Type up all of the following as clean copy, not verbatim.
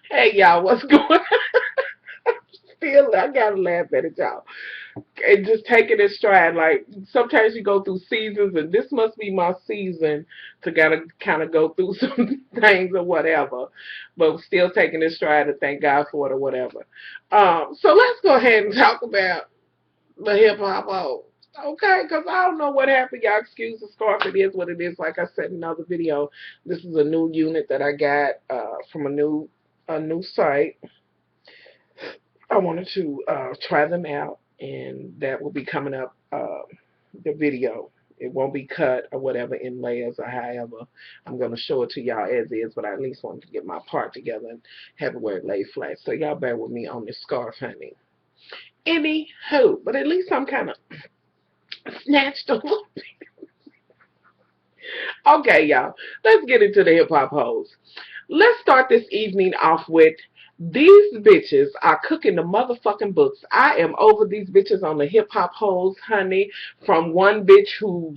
Hey, y'all, what's going on? Still, I gotta laugh at it, y'all. And just taking it stride. Like, sometimes you go through seasons, and this must be my season to gotta kind of go through some things or whatever. But still taking it stride to thank God for it or whatever. So let's go ahead and talk about the hip hop old. Okay, because I don't know what happened. Y'all excuse the scarf. It is what it is. Like I said in another video, this is a new unit that I got from a new site. I wanted to try them out, and that will be coming up. The video. It won't be cut or whatever in layers or however. I'm going to show it to y'all as is, but I at least wanted to get my part together and have it where it lay flat. So y'all bear with me on this scarf, honey. Anywho, but at least I'm kind of snatched a little. Okay, y'all. Let's get into the hip hop hoes. Let's start this evening off with these bitches are cooking the motherfucking books. I am over these bitches on the hip hop hoes, honey. From one thirsty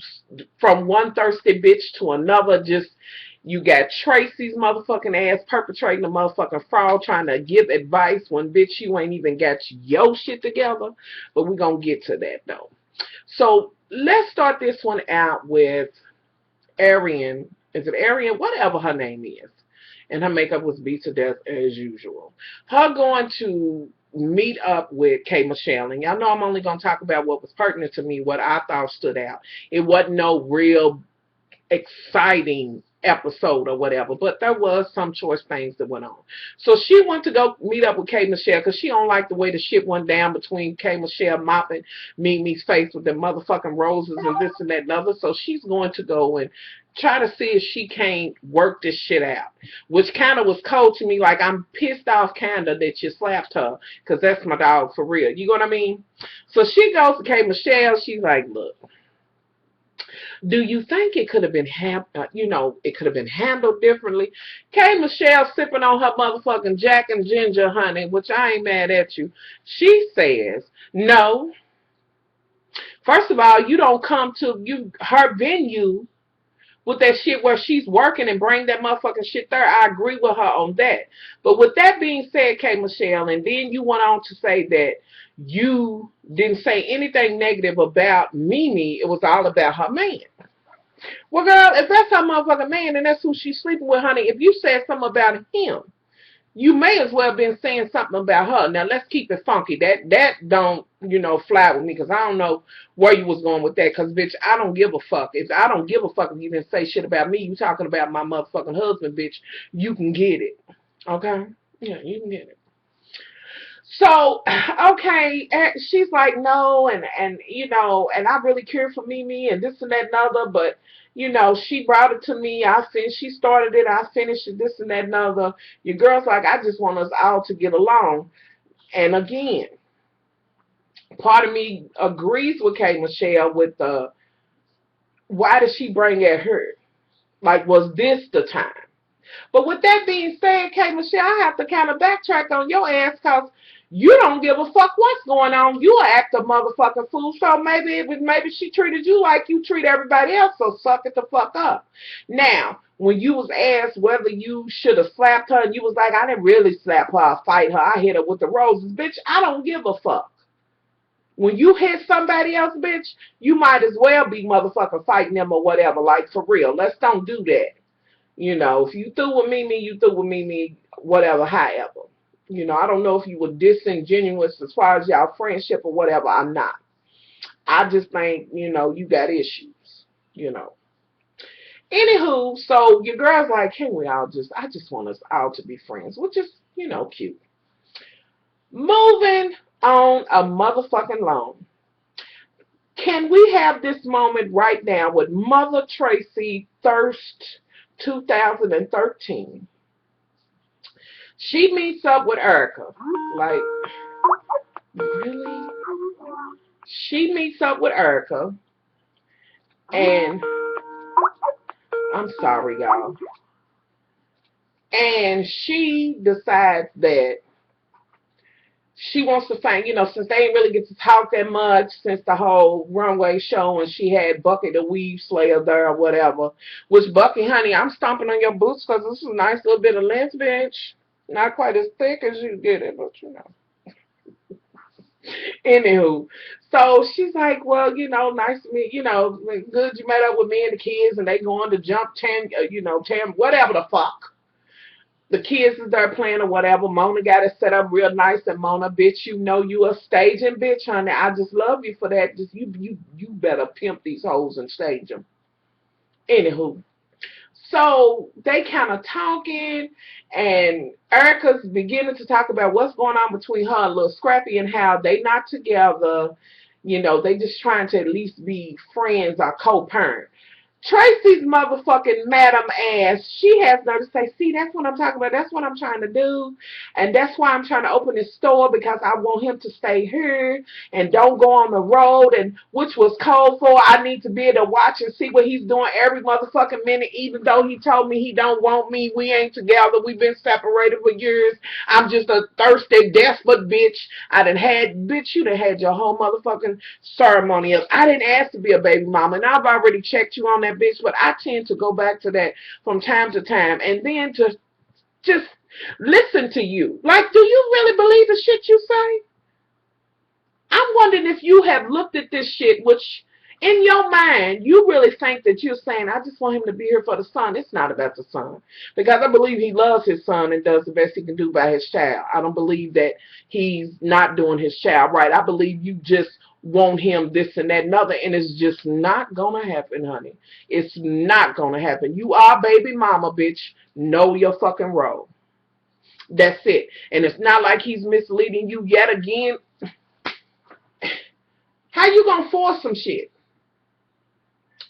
bitch to another. Just you got Tracy's motherfucking ass perpetrating the motherfucking fraud, trying to give advice when bitch you ain't even got your shit together. But we're gonna get to that though. So let's start this one out with Arian. Is it Arian? Whatever her name is. And her makeup was beat to death as usual. Her going to meet up with K. Michelle. And y'all know I'm only going to talk about what was pertinent to me, what I thought stood out. It wasn't no real exciting episode or whatever, but there was some choice things that went on. So she went to go meet up with K. Michelle because she don't like the way the shit went down between K. Michelle mopping Mimi's face with the motherfucking roses and this and that and other. So she's going to go and try to see if she can't work this shit out, which kind of was cold to me. Like, I'm pissed off kind of that you slapped her because that's my dog for real. You know what I mean? So she goes to K. Michelle. She's like, look, do you think it could have been, it could have been handled differently? K. Michelle sipping on her motherfucking Jack and Ginger, honey, which I ain't mad at you. She says, no. First of all, you don't come to her venue with that shit where she's working and bring that motherfucking shit there. I agree with her on that. But with that being said, K. Michelle, and then you went on to say that you didn't say anything negative about Mimi. It was all about her man. Well, girl, if that's her motherfucking man and that's who she's sleeping with, honey, if you said something about him, you may as well have been saying something about her. Now, let's keep it funky. That don't, fly with me because I don't know where you was going with that because, bitch, I don't give a fuck. If I don't give a fuck if you didn't say shit about me, you talking about my motherfucking husband, bitch, you can get it. Okay? Yeah, you can get it. So, okay, and she's like, no, and I really care for Mimi and this and that and other, but, she brought it to me, she started it, I finished it, this and that and other. Your girl's like, I just want us all to get along. And again, part of me agrees with Kay Michelle with the, why did she bring at her? Like, was this the time? But with that being said, Kay Michelle, I have to kind of backtrack on your ass because you don't give a fuck what's going on. You act a motherfucking fool. So maybe she treated you like you treat everybody else. So suck it the fuck up. Now, when you was asked whether you should have slapped her, and you was like, I didn't really slap her, I fight her, I hit her with the roses, bitch. I don't give a fuck. When you hit somebody else, bitch, you might as well be motherfucking fighting them or whatever. Like, for real. Let's don't do that. If you threw with Mimi, you threw with Mimi, whatever, however. I don't know if you were disingenuous as far as y'all friendship or whatever. I'm not. I just think, you got issues, you know. Anywho, so your girl's like, I just want us all to be friends, which is, cute. Moving on a motherfucking loan. Can we have this moment right now with Mother Tracy Thirst 2013? She meets up with Erica. Like, really? She meets up with Erica, and I'm sorry, y'all. And she decides that she wants to find, since they ain't really get to talk that much since the whole runway show and she had Bucky the Weave Slayer there or whatever. Which, Bucky, honey, I'm stomping on your boots because this is a nice little bit of length, bitch. Not quite as thick as you get it, but Anywho, so she's like, well, nice to meet, good you met up with me and the kids and they going to jump 10, whatever the fuck. The kids is there playing or whatever. Mona got it set up real nice, and Mona, bitch, you a staging bitch, honey. I just love you for that. Just you better pimp these hoes and stage them. Anywho, so they kind of talking, and Erica's beginning to talk about what's going on between her and Lil Scrappy and how they not together. They just trying to at least be friends or co-parent. Tracy's motherfucking madam ass, she has no to say, see, that's what I'm talking about. That's what I'm trying to do. And that's why I'm trying to open this store, because I want him to stay here and don't go on the road, and which was called for. I need to be able to watch and see what he's doing every motherfucking minute, even though he told me he don't want me. We ain't together. We've been separated for years. I'm just a thirsty, desperate bitch. Bitch, you done had your whole motherfucking ceremony up. I didn't ask to be a baby mama, and I've already checked you on that, bitch, but I tend to go back to that from time to time, and then to just listen to you. Like, do you really believe the shit you say? I'm wondering if you have looked at this shit, which in your mind, you really think that you're saying, I just want him to be here for the son. It's not about the son. Because I believe he loves his son and does the best he can do by his child. I don't believe that he's not doing his child right. I believe you just want him this and that and other, and it's just not going to happen, honey. It's not going to happen. You are baby mama, bitch. Know your fucking role. That's it. And it's not like he's misleading you yet again. How you going to force some shit?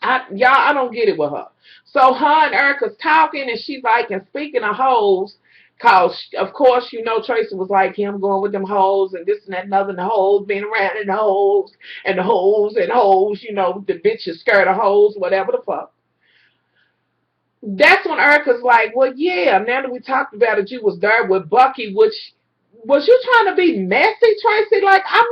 I don't get it with her. So her and Erica's talking, and she's like, and speaking of hoes, cause of course, Tracy was like him going with them hoes and this and that and other, and the hoes being around in the hoes and the hoes and hoes, the bitches scared of hoes, whatever the fuck. That's when Erica's like, well, yeah, now that we talked about it, you was there with Bucky, which, was you trying to be messy, Tracy? Like, I'm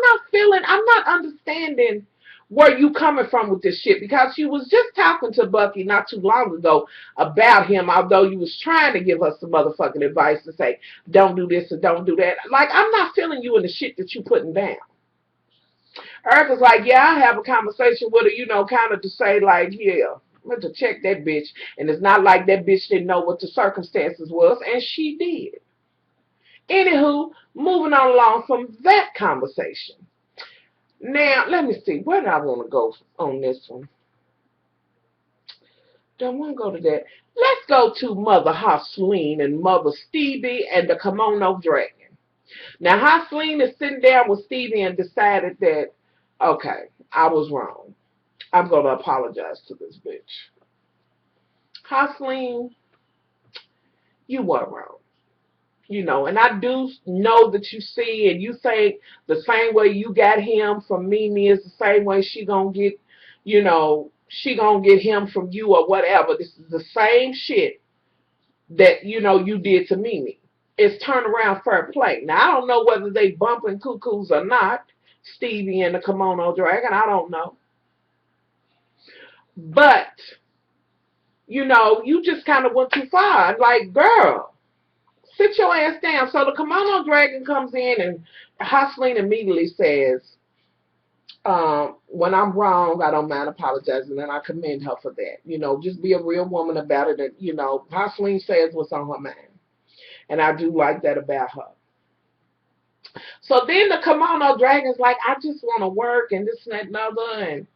not understanding where you coming from with this shit, because you was just talking to Bucky not too long ago about him, although you was trying to give us some motherfucking advice to say, don't do this and don't do that. Like, I'm not feeling you in the shit that you putting down. Erica's like, yeah, I have a conversation with her, kind of to say, like, yeah, I'm to check that bitch. And it's not like that bitch didn't know what the circumstances was, and she did. Anywho, moving on along from that conversation. Now, let me see. Where do I want to go on this one? Don't want to go to that. Let's go to Mother Hosleen and Mother Stevie and the Kimono Dragon. Now, Hosleen is sitting down with Stevie and decided that, okay, I was wrong. I'm going to apologize to this bitch. Hosleen, you were wrong. And I do know that you see and you think the same way you got him from Mimi is the same way she gonna get, she gonna get him from you or whatever. This is the same shit that, you did to Mimi. It's turn around fair play. Now, I don't know whether they bumping cuckoos or not, Stevie and the Kimono Dragon, I don't know. But, you just kind of went too far. Like, girl, sit your ass down. So the Kimono Dragon comes in, and Hosleen immediately says, when I'm wrong, I don't mind apologizing, and I commend her for that. Just be a real woman about it. And, Hosleen says what's on her mind. And I do like that about her. So then the Kimono Dragon's like, I just want to work and this and that and other. And,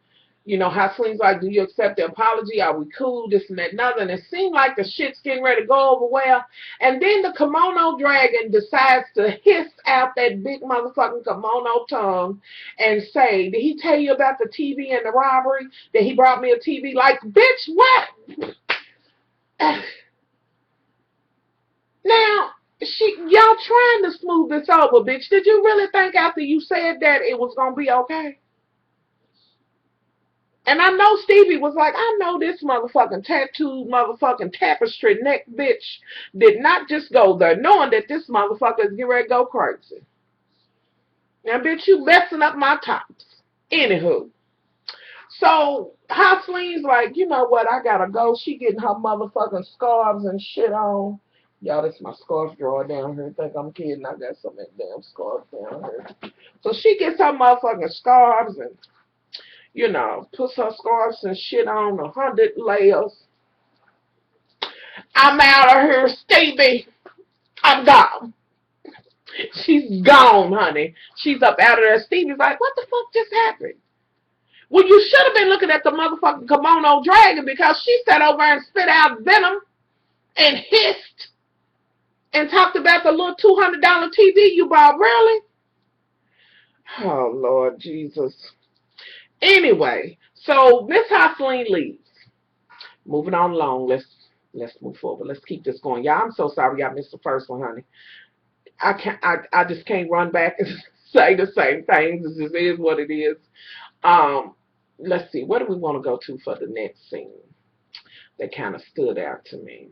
Hosleen's like, do you accept the apology? Are we cool? This and that and other. And it seemed like the shit's getting ready to go over well. And then the Kimono Dragon decides to hiss out that big motherfucking kimono tongue and say, did he tell you about the TV and the robbery? That he brought me a TV? Like, bitch, what? Now, y'all trying to smooth this over, bitch. Did you really think after you said that it was going to be okay? And I know Stevie was like, I know this motherfucking tattooed motherfucking tapestry neck bitch did not just go there knowing that this motherfucker is getting ready to go crazy. Now, bitch, you messing up my tops. Anywho. So, Hoslene's like, you know what, I gotta go. She getting her motherfucking scarves and shit on. Y'all, this is my scarf drawer down here. Think I'm kidding. I got so many damn scarves down here. So she gets her motherfucking scarves and, you know, puts her scarves and shit on 100 layers. I'm out of here, Stevie. I'm gone. She's gone, honey. She's up out of there. Stevie's like, what the fuck just happened? Well, you should have been looking at the motherfucking kimono dragon because she sat over and spit out venom and hissed and talked about the little $200 TV you bought. Really? Oh, Lord Jesus. Anyway, so Miss Hosseline leaves. Moving on along. Let's move forward. Let's keep this going. Y'all, I'm so sorry y'all missed the first one, honey. I just can't run back and say the same things. It just is what it is. Let's see. What do we want to go to for the next scene that kind of stood out to me?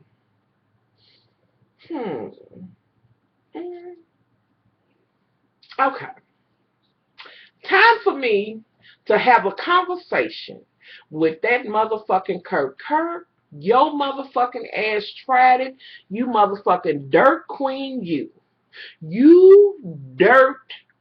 Okay. Time for me to have a conversation with that motherfucking Kirk. Kirk, your motherfucking ass tried it. You motherfucking dirt queen, you. You dirt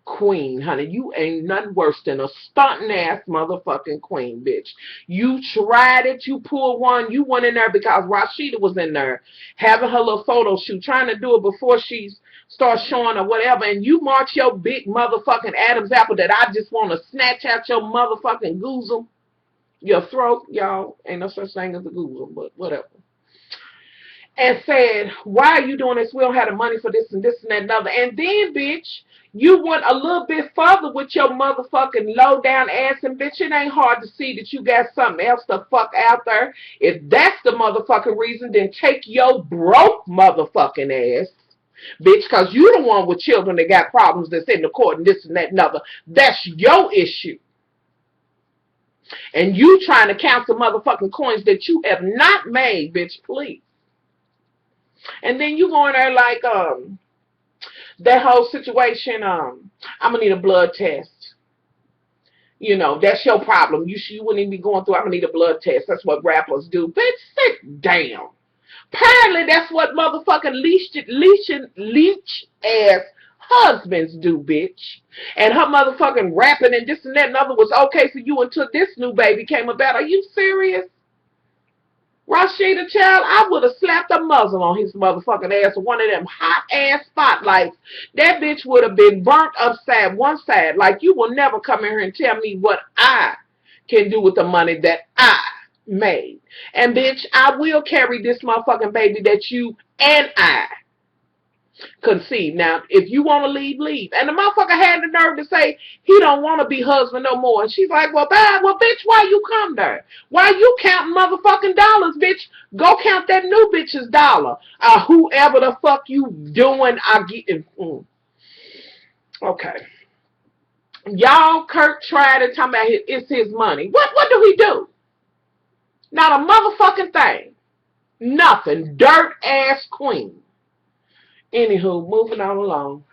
queen, honey. You ain't nothing worse than a stunting ass motherfucking queen, bitch. You tried it. You pulled one. You went in there because Rashida was in there having her little photo shoot, trying to do it before she starts showing or whatever, and you march your big motherfucking Adam's apple that I just want to snatch out your motherfucking goozle, your throat, y'all. Ain't no such thing as a goozle, but whatever. And said, why are you doing this? We don't have the money for this and this and that and other. And then, bitch, you went a little bit further with your motherfucking low down ass. And, bitch, it ain't hard to see that you got something else to fuck out there. If that's the motherfucking reason, then take your broke motherfucking ass, bitch, because you the one with children that got problems that's in the court and this and that and other. That's your issue. And you trying to count some motherfucking coins that you have not made, bitch, please. And then you going there like, that whole situation, I'm going to need a blood test. You know, that's your problem. You wouldn't even be going through, I'm going to need a blood test. That's what rappers do. Bitch, sit down. Apparently, that's what motherfucking leech ass husbands do, bitch. And her motherfucking rapping and this and that and other was okay for you until this new baby came about. Are you serious? Rashida, child, I would have slapped a muzzle on his motherfucking ass with one of them hot ass spotlights. That bitch would have been burnt upside one side. Like, you will never come in here and tell me what I can do with the money that I made. And bitch, I will carry this motherfucking baby that you and I conceive. Now, if you want to leave, leave. And the motherfucker had the nerve to say he don't want to be husband no more. And she's like, well, bitch, why you come there? Why you counting motherfucking dollars, bitch? Go count that new bitch's dollar. Whoever the fuck you doing, I get. Okay. Y'all, Kirk tried it, talking about it's his money. What do he do? Not a motherfucking thing. Nothing. Dirt ass queen. Anywho, moving on along.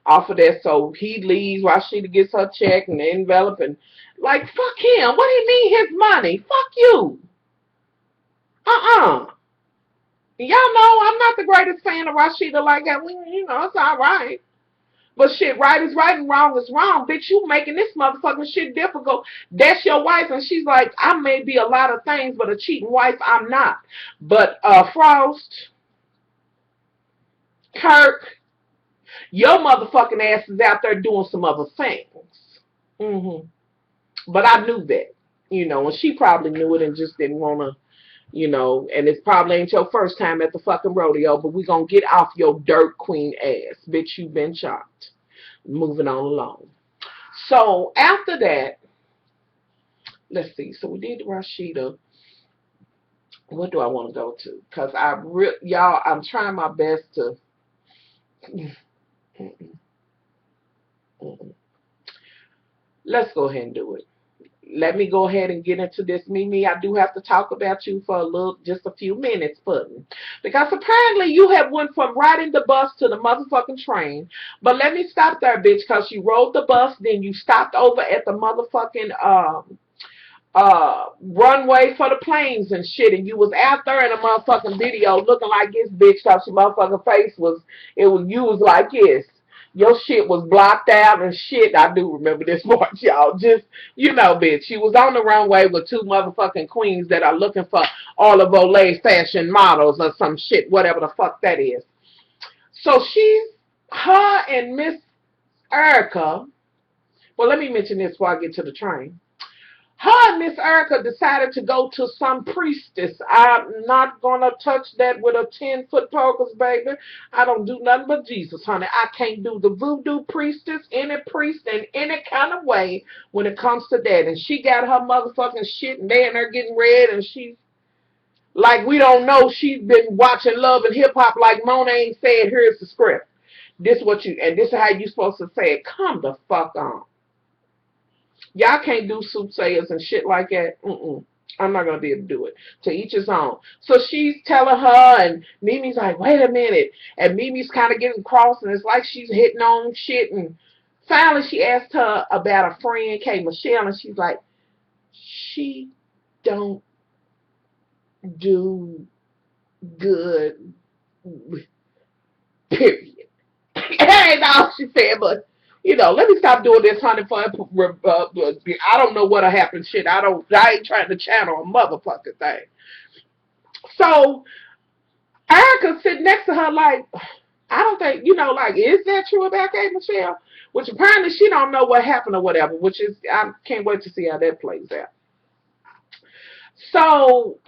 Off of that, so he leaves while she gets her check and the envelope and like, fuck him. What do you mean his money? Fuck you. Y'all know I'm not the greatest fan of Rashida like that. You know, it's all right. But shit, right is right and wrong is wrong. Bitch, you making this motherfucking shit difficult. That's your wife. And she's like, I may be a lot of things, but a cheating wife, I'm not. But Frost, Kirk, your motherfucking ass is out there doing some other things. But I knew that, you know, and she probably knew it and just didn't want to, you know, and it probably ain't your first time at the fucking rodeo, but we going to get off your dirt queen ass. Bitch, you been chopped. Moving on along. So after that, let's see. So we did Rashida. What do I want to go to? Because y'all, I'm trying my best to. Let's go ahead and do it. let me go ahead and get into this. Mimi, I do have to talk about you for just a few minutes, Puddin'. Because apparently you have went from riding the bus to the motherfucking train. But let me stop there, bitch, because you rode the bus, then you stopped over at the motherfucking runway for the planes and shit, and you was out there in a motherfucking video looking like this bitch because your motherfucking face was, you was like this. Your shit was blocked out and shit. I do remember this part, y'all. Just, bitch. She was on the runway with two motherfucking queens that are looking for all of Olay fashion models or some shit, whatever the fuck that is. So her and Miss Erica, well, let me mention this before I get to the train. Her and Miss Erica decided to go to some priestess. I'm not going to touch that with a 10-foot pole, because, baby, I don't do nothing but Jesus, honey. I can't do the voodoo priestess, any priest in any kind of way when it comes to that. And she got her motherfucking shit, and they and her getting red, and she's like, we don't know. She's been watching Love and Hip Hop like Monet said, here's the script. This is how you supposed to say it. Come the fuck on. Y'all can't do soothsayers and shit like that. I'm not going to be able to do it. To each his own. So she's telling her, and Mimi's like, wait a minute. And Mimi's kind of getting cross, and it's like she's hitting on shit. And finally she asked her about a friend, K. Michelle, and she's like, she don't do good, period. Ain't all she said, but let me stop doing this, honey. I don't know what'll happen. Shit, I ain't trying to channel a motherfucking thing. So Erica sitting next to her like, I don't think, like, is that true about Kate Michelle? Which apparently she don't know what happened or whatever. Which is, I can't wait to see how that plays out. So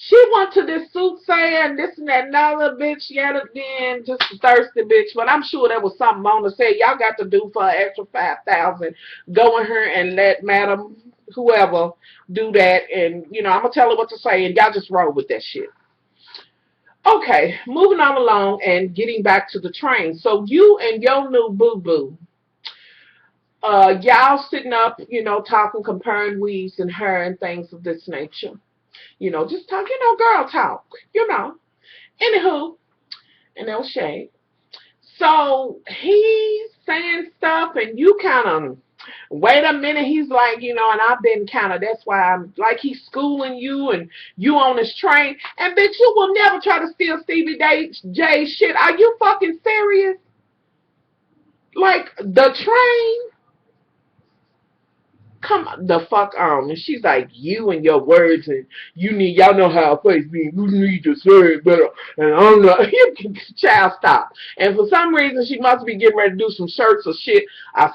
she went to this soothsayer and this and that another bitch yet again, just a thirsty bitch. But I'm sure there was something Mona said y'all got to do for an extra $5,000. Go in here and let Madam whoever do that, and I'm gonna tell her what to say, and y'all just roll with that shit. Okay, moving on along and getting back to the train. So you and your new boo boo, y'all sitting up, talking, comparing weaves and hair and things of this nature. Just talk, girl talk, Anywho, and no shade. So he's saying stuff, and you kind of, wait a minute, he's like, and I've been kind of, that's why I'm like, he's schooling you, and you on this train, and bitch, you will never try to steal Stevie J shit. Are you fucking serious? Like, the train? Come the fuck on. And she's like, you and your words, and y'all know how I face me. You need to say it better. And I'm not, child, stop. And for some reason, she must be getting ready to do some shirts or shit.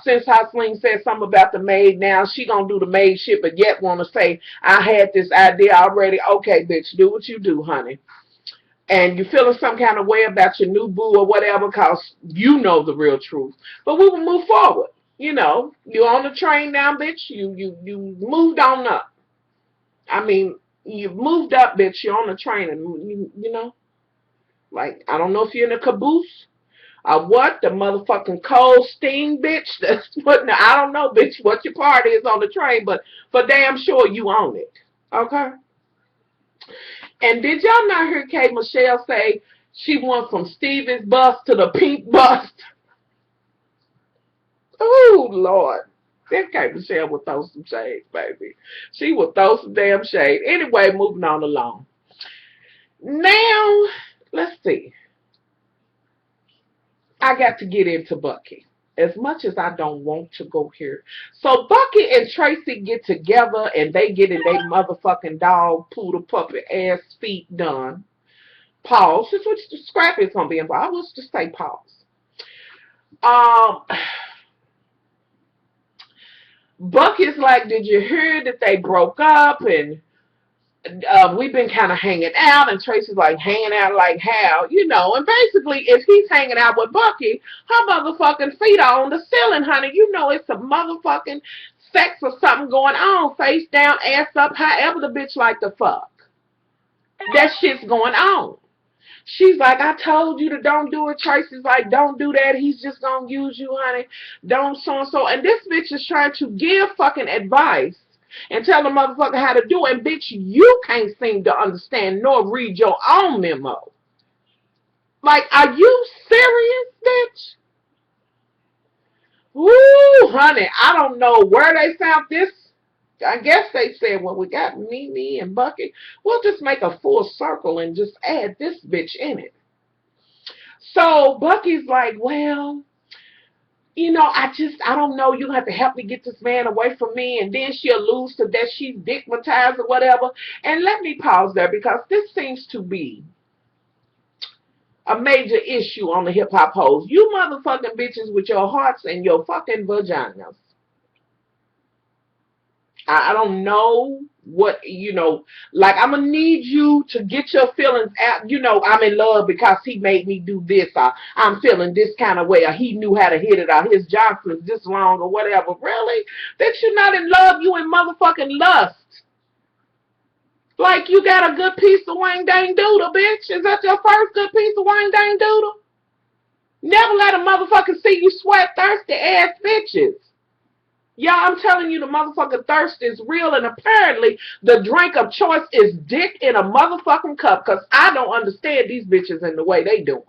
Since Hustling said something about the maid, now she gonna do the maid shit, but yet want to say, I had this idea already. Okay, bitch, do what you do, honey. And you feeling some kind of way about your new boo or whatever, because you know the real truth. But we will move forward. You on the train now, bitch. You moved on up. I mean, you moved up, bitch. You're on the train, and like, I don't know if you're in a caboose or what. The motherfucking cold steam, bitch. That's what. I don't know, bitch, what your part is on the train, but for damn sure you own it. Okay. And did y'all not hear Kate Michelle say she went from Stevie's bus to the pink bus? Oh, Lord. That Kate Michelle will throw some shade, baby. She will throw some damn shade. Anyway, moving on along. Now, let's see. I got to get into Bucky. As much as I don't want to go here. So Bucky and Tracy get together and they get in their motherfucking dog, poodle, puppet ass feet done. Pause. This is Scrappy's going to be involved. Let's just say pause. Bucky's like, did you hear that they broke up and we've been kind of hanging out? And Tracy's like, hanging out like how? And basically if he's hanging out with Bucky, her motherfucking feet are on the ceiling, honey. It's a motherfucking sex or something going on. Face down, ass up, however the bitch like to fuck. That shit's going on. She's like, I told you to don't do it. Tracy's like, don't do that. He's just gonna use you, honey. Don't so and so. And this bitch is trying to give fucking advice and tell the motherfucker how to do it. And bitch, you can't seem to understand nor read your own memo. Like, are you serious, bitch? Woo, honey, I don't know where they found this. I guess they said, well, we got Mimi and Bucky. We'll just make a full circle and just add this bitch in it. So Bucky's like, well, I don't know. You have to help me get this man away from me. And then she alludes to that she's stigmatized or whatever. And let me pause there because this seems to be a major issue on the hip hop hoes. You motherfucking bitches with your hearts and your fucking vaginas. I don't know what, like I'm going to need you to get your feelings out. I'm in love because he made me do this. Or I'm feeling this kind of way. Or he knew how to hit it. Or his Johnson's this long or whatever. Really? Bitch, you're not in love. You in motherfucking lust. Like you got a good piece of wang dang doodle, bitch. Is that your first good piece of wang dang doodle? Never let a motherfucker see you sweat thirsty ass bitches. Yeah, I'm telling you, the motherfucking thirst is real, and apparently the drink of choice is dick in a motherfucking cup, because I don't understand these bitches and the way they doing.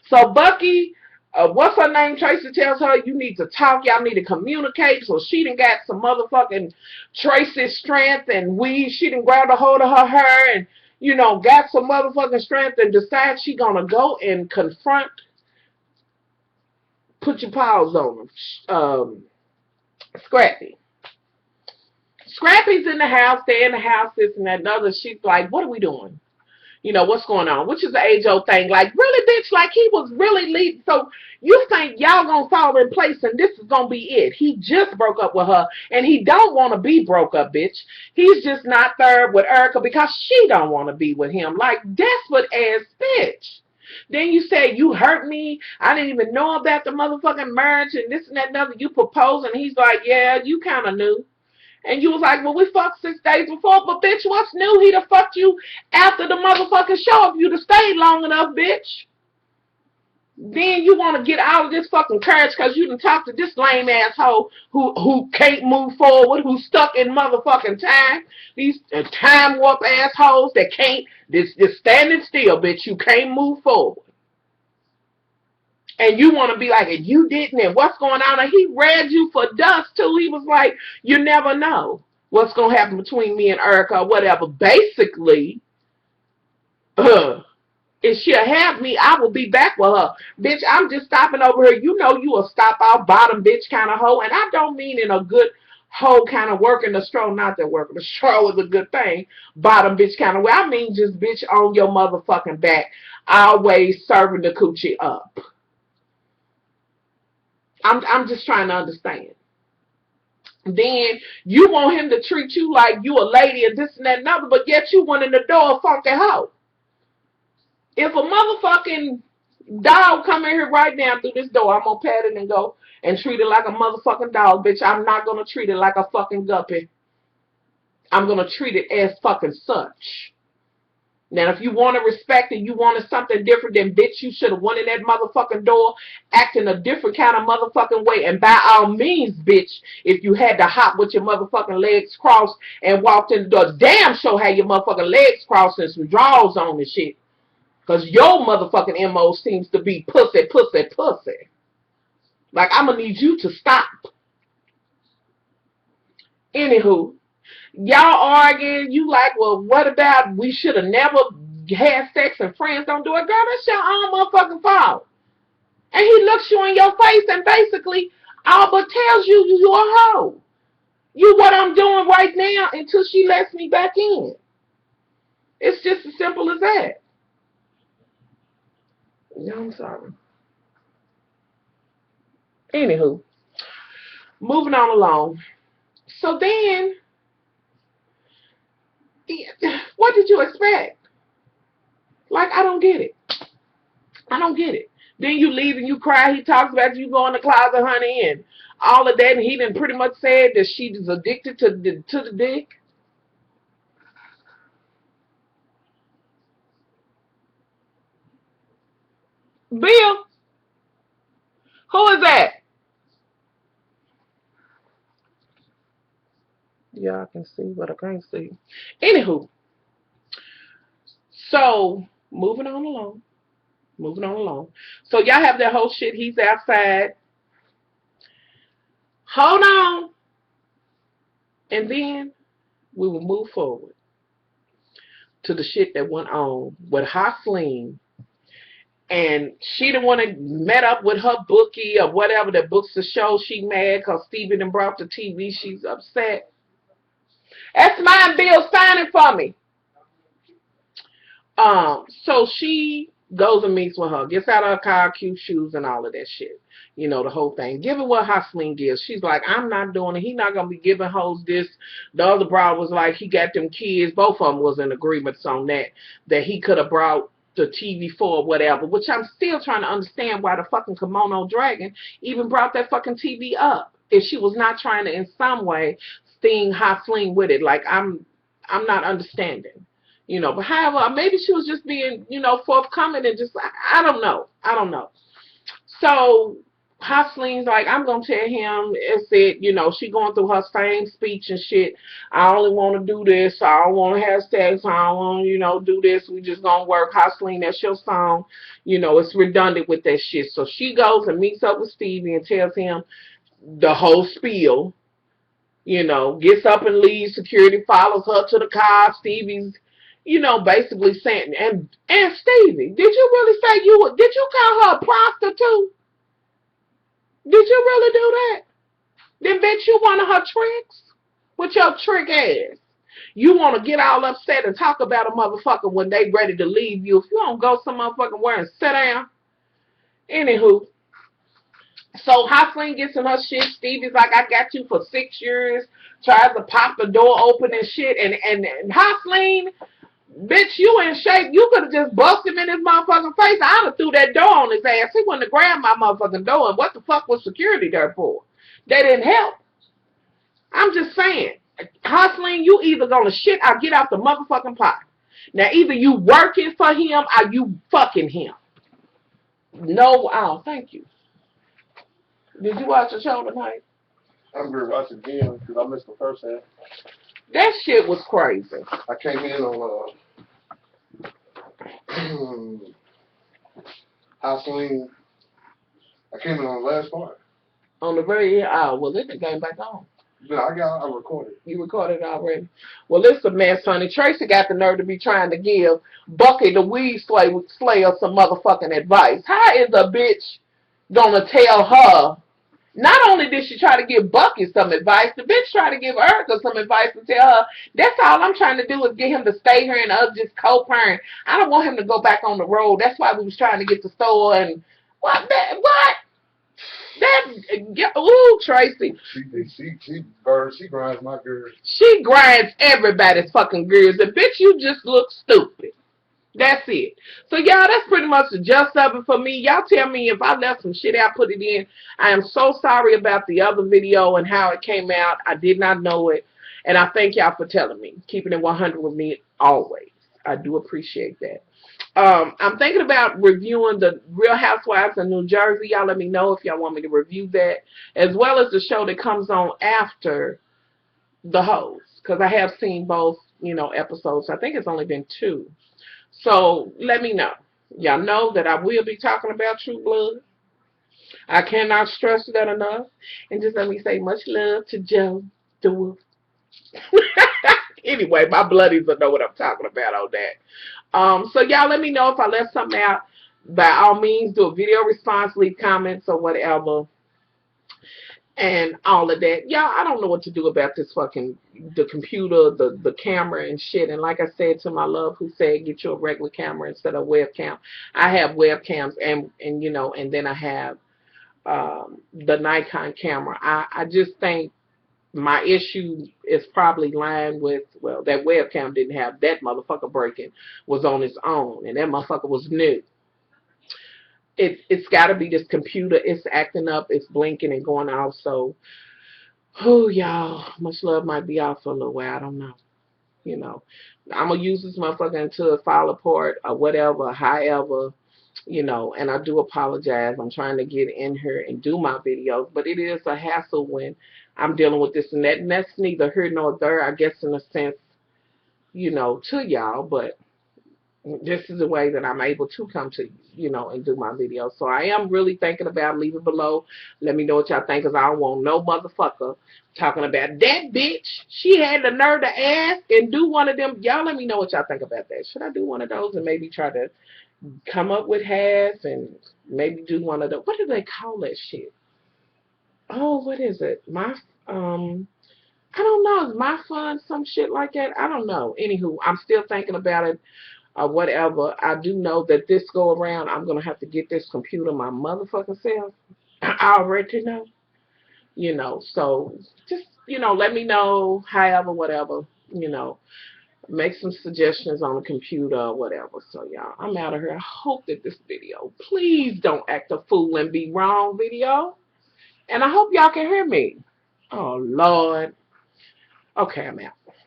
So Bucky, what's her name? Tracy tells her, you need to talk, y'all need to communicate, so she done got some motherfucking Tracy's strength, and she done grabbed a hold of her hair, and, got some motherfucking strength, and decides she gonna go and confront, put your paws on them, Scrappy. Scrappy's in the house, they're in the house, this and that and other. She's like, what are we doing? What's going on? Which is the age-old thing. Like, really, bitch? Like, he was really leading. So you think y'all gonna fall in place and this is gonna be it. He just broke up with her, and he don't want to be broke up, bitch. He's just not third with Erica because she don't want to be with him. Like, desperate ass bitch. Then you say, you hurt me. I didn't even know about the motherfucking marriage and this and that and other. You proposed, and he's like, yeah, you kind of knew. And you was like, well, we fucked 6 days before, but bitch, what's new? He'd have fucked you after the motherfucking show if you'd have stayed long enough, bitch. Then you want to get out of this fucking courage because you done talked to this lame asshole who can't move forward, who's stuck in motherfucking time. These time warp assholes that can't, this standing still, bitch. You can't move forward. And you want to be like, and you didn't, and what's going on? And he read you for dust, too. He was like, you never know what's going to happen between me and Erica or whatever. Basically, if she'll have me, I will be back with her. Bitch, I'm just stopping over here. You know you a stop out bottom bitch kind of hoe. And I don't mean in a good hoe kind of working the straw. Not that working the straw is a good thing. Bottom bitch kind of way. I mean just bitch on your motherfucking back. Always serving the coochie up. I'm just trying to understand. Then you want him to treat you like you a lady and this and that and other, but yet you went in the door funky hoe. If a motherfucking dog come in here right now through this door, I'm gonna pat it and go and treat it like a motherfucking dog, bitch. I'm not gonna treat it like a fucking guppy. I'm gonna treat it as fucking such. Now, if you want to respect and you wanted something different, then bitch, you should have went in that motherfucking door acting a different kind of motherfucking way. And by all means, bitch, if you had to hop with your motherfucking legs crossed and walked in the door, damn sure had your motherfucking legs crossed and some drawers on and shit. Because your motherfucking MO seems to be pussy, pussy, pussy. Like, I'm going to need you to stop. Anywho, y'all arguing, you like, well, what about we should have never had sex and friends don't do it? Girl, that's your own motherfucking fault. And he looks you in your face and basically all but tells you you're a hoe. You what I'm doing right now until she lets me back in. It's just as simple as that. No, I'm sorry. Anywho, moving on along. So then, what did you expect? Like, I don't get it. I don't get it. Then you leave and you cry. He talks about you go in the closet, honey, and all of that. And he done pretty much said that she is addicted to the dick. Bill, who is that? Yeah, I can see, but I can't see. Anywho, so moving on along. Moving on along. So y'all have that whole shit. He's outside. Hold on. And then we will move forward to the shit that went on with Hosleen. And she the one that met up with her bookie or whatever that books the show. She mad because Stevie done brought the TV. She's upset. That's mine, Bill. Sign it for me. So she goes and meets with her, gets out of her car, cute shoes and all of that shit. You know, the whole thing. Give it what Hosleen gives. She's like, I'm not doing it. He not going to be giving hoes this. The other broad was like, he got them kids. Both of them was in agreements on that he could have brought the TV for or whatever, which I'm still trying to understand why the fucking Kimono Dragon even brought that fucking TV up. If she was not trying to in some way sting Hosleen with it. Like, I'm not understanding. You know, but however, maybe she was just being, forthcoming and just, I don't know. I don't know. So, Hosleen's like, I'm going to tell him, it's it, she going through her same speech and shit. I only want to do this. I don't want to have sex. I don't want to, do this. We just going to work. Hosleen, that's your song. It's redundant with that shit. So she goes and meets up with Stevie and tells him the whole spiel. Gets up and leaves. Security follows her to the car. Stevie's basically saying, and Stevie, did you really say did you call her a prostitute? Did you really do that? Then bitch, you one of her tricks? With your trick ass. You want to get all upset and talk about a motherfucker when they ready to leave you. If you don't go some motherfucking where and sit down. Anywho. So Hosleen gets in her shit. Stevie's like, I got you for 6 years. Tries to pop the door open and shit. And Hosleen, bitch, you in shape. You could have just busted him in his motherfucking face. I'd have threw that door on his ass. He wouldn't have grabbed my motherfucking door. And what the fuck was security there for? They didn't help. I'm just saying. Hosleen, you either gonna shit or get out the motherfucking pot. Now, either you working for him or you fucking him. No, oh, thank you. Did you watch the show tonight? I'm going to watch it again because I missed the first half. That shit was crazy. I came in on Hosleen. I came in on the last part. On the very end, well, then it came back on. No, I recorded. You recorded already? Well, listen, man, Sonny. Tracy got the nerve to be trying to give Bucky the weed slayer some motherfucking advice. How is a bitch gonna tell her? Not only did she try to give Bucky some advice, the bitch tried to give Erica some advice and tell her, that's all I'm trying to do is get him to stay here and us just co-parent. I don't want him to go back on the road. That's why we was trying to get the store and what? Ooh, Tracy. She grinds my gears. She grinds everybody's fucking gears. The bitch, you just look stupid. That's it. So, y'all, that's pretty much the gist of it for me. Y'all tell me if I left some shit out, put it in. I am so sorry about the other video and how it came out. I did not know it. And I thank y'all for telling me. Keeping it 100 with me always. I do appreciate that. I'm thinking about reviewing the Real Housewives of New Jersey. Y'all let me know if y'all want me to review that. As well as the show that comes on after The Host. Because I have seen both, episodes. I think it's only been 2. So, let me know. Y'all know that I will be talking about True Blood. I cannot stress that enough. And just let me say much love to Joe Dewar. Anyway, my bloodies will know what I'm talking about on that. So, y'all let me know if I left something out. By all means, do a video response, leave comments or whatever. And all of that. Y'all, I don't know what to do about this the computer, the camera and shit. And like I said to my love who said, get you a regular camera instead of webcam. I have webcams and then I have the Nikon camera. I just think my issue is probably lying with, well, that webcam didn't have that motherfucker breaking, was on its own. And that motherfucker was new. It's got to be this computer. It's acting up. It's blinking and going off. So, y'all, much love might be off for a little while. I don't know. I'm going to use this motherfucker until it fall apart or whatever, however. And I do apologize. I'm trying to get in here and do my videos, but it is a hassle when I'm dealing with this and that, and that's neither here nor there, I guess, in a sense, to y'all, but this is the way that I'm able to come to, and do my videos. So I am really thinking about leaving below. Let me know what y'all think, because I don't want no motherfucker talking about that bitch. She had the nerve to ask and do one of them. Y'all let me know what y'all think about that. Should I do one of those and maybe try to come up with half and maybe do one of the, what do they call that shit? Oh, what is it? I don't know. Is my fun some shit like that? I don't know. Anywho, I'm still thinking about it or whatever. I do know that this go around, I'm gonna have to get this computer my motherfucking self. I already know. So just let me know. However, whatever. You know, make some suggestions on the computer or whatever. So y'all, I'm out of here. I hope that this video, please don't act a fool and be wrong video. And I hope y'all can hear me. Oh Lord. Okay, I'm out.